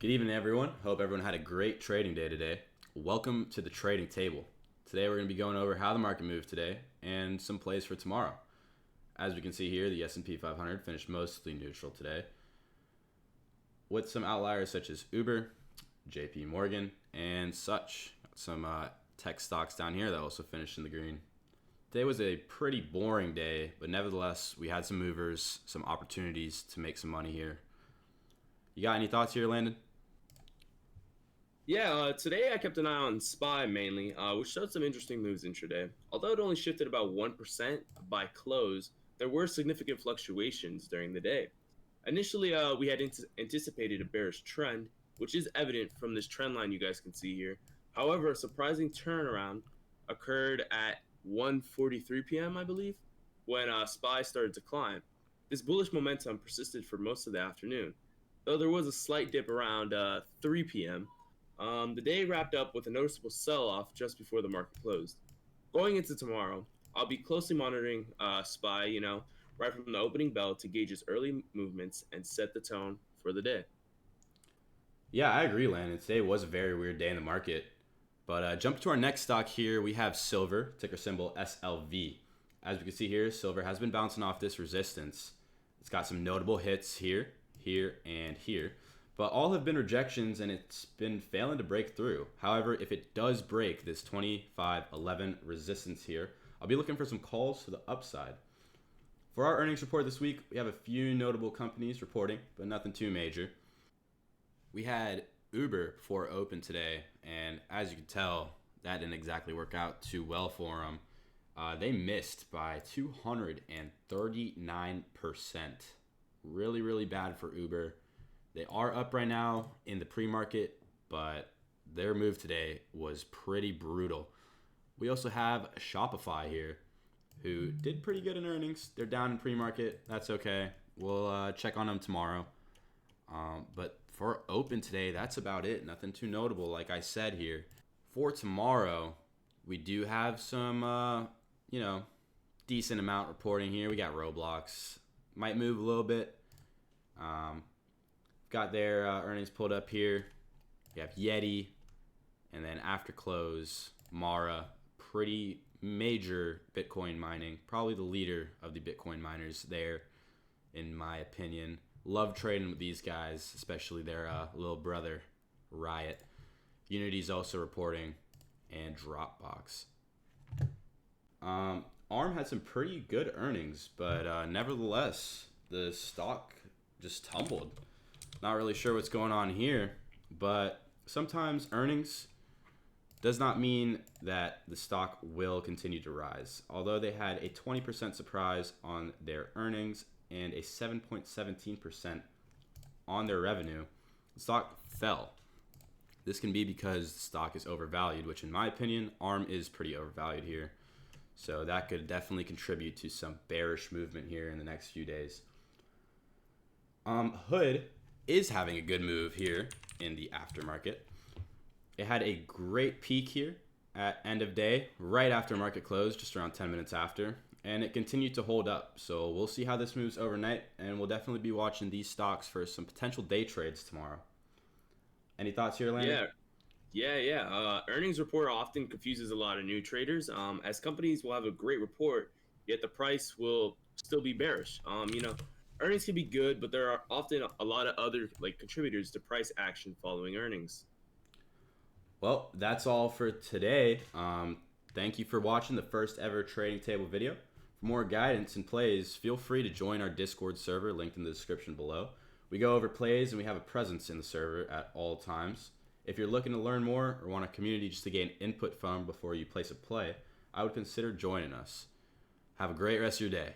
Good evening, everyone. Hope everyone had a great trading day today. Welcome to the trading table. Today we're going to be going over how the market moved today and some plays for tomorrow. As we can see here, the S&P 500 finished mostly neutral today, with some outliers such as Uber, JP Morgan, and such. Some tech stocks down here that also finished in the green. Today was a pretty boring day, but nevertheless, we had some movers, some opportunities to make some money here. You got any thoughts here, Landon? Yeah, today I kept an eye on SPY mainly, which showed some interesting moves intraday. Although it only shifted about 1% by close, there were significant fluctuations during the day. Initially, we had anticipated a bearish trend, which is evident from this trend line you guys can see here. However, a surprising turnaround occurred at 1:43 p.m., I believe, when SPY started to climb. This bullish momentum persisted for most of the afternoon, though there was a slight dip around 3 p.m. The day wrapped up with a noticeable sell-off just before the market closed. Going into tomorrow, I'll be closely monitoring SPY, right from the opening bell to gauge its early movements and set the tone for the day. Yeah, I agree, Landon. Today was a very weird day in the market. But jump to our next stock here. We have silver, ticker symbol SLV. As we can see here, silver has been bouncing off this resistance. It's got some notable hits here, here, and here. But all have been rejections, and it's been failing to break through. However, if it does break this 25.11 resistance here, I'll be looking for some calls to the upside. For our earnings report this week, we have a few notable companies reporting, but nothing too major. We had Uber before open today, and as you can tell, that didn't exactly work out too well for them. They missed by 239%. Really, really bad for Uber. They are up right now in the pre-market, but their move today was pretty brutal. We also have Shopify here, who did pretty good in earnings. They're down in pre-market. That's okay. We'll check on them tomorrow. But for open today, that's about it. Nothing too notable, like I said here. For tomorrow, we do have some, decent amount reporting here. We got Roblox. Might move a little bit. Got their earnings pulled up here. You have Yeti, and then after close, Mara. Pretty major Bitcoin mining. Probably the leader of the Bitcoin miners there, in my opinion. Love trading with these guys, especially their little brother, Riot. Unity's also reporting, and Dropbox. ARM had some pretty good earnings, but nevertheless, the stock just tumbled. Not really sure what's going on here, but sometimes earnings does not mean that the stock will continue to rise. Although they had a 20% surprise on their earnings and a 7.17% on their revenue, the stock fell. This can be because the stock is overvalued, which in my opinion, ARM is pretty overvalued here. So that could definitely contribute to some bearish movement here in the next few days. Hood is having a good move here in the aftermarket. It had a great peak here at end of day, right after market close, just around 10 minutes after, and it continued to hold up. So we'll see how this moves overnight, and we'll definitely be watching these stocks for some potential day trades tomorrow. Any thoughts here, Landon? Yeah. Earnings report often confuses a lot of new traders, as companies will have a great report, yet the price will still be bearish. Earnings can be good, but there are often a lot of other contributors to price action following earnings. Well, that's all for today. Thank you for watching the first ever trading table video. For more guidance and plays, feel free to join our Discord server linked in the description below. We go over plays and we have a presence in the server at all times. If you're looking to learn more or want a community just to gain input from before you place a play, I would consider joining us. Have a great rest of your day.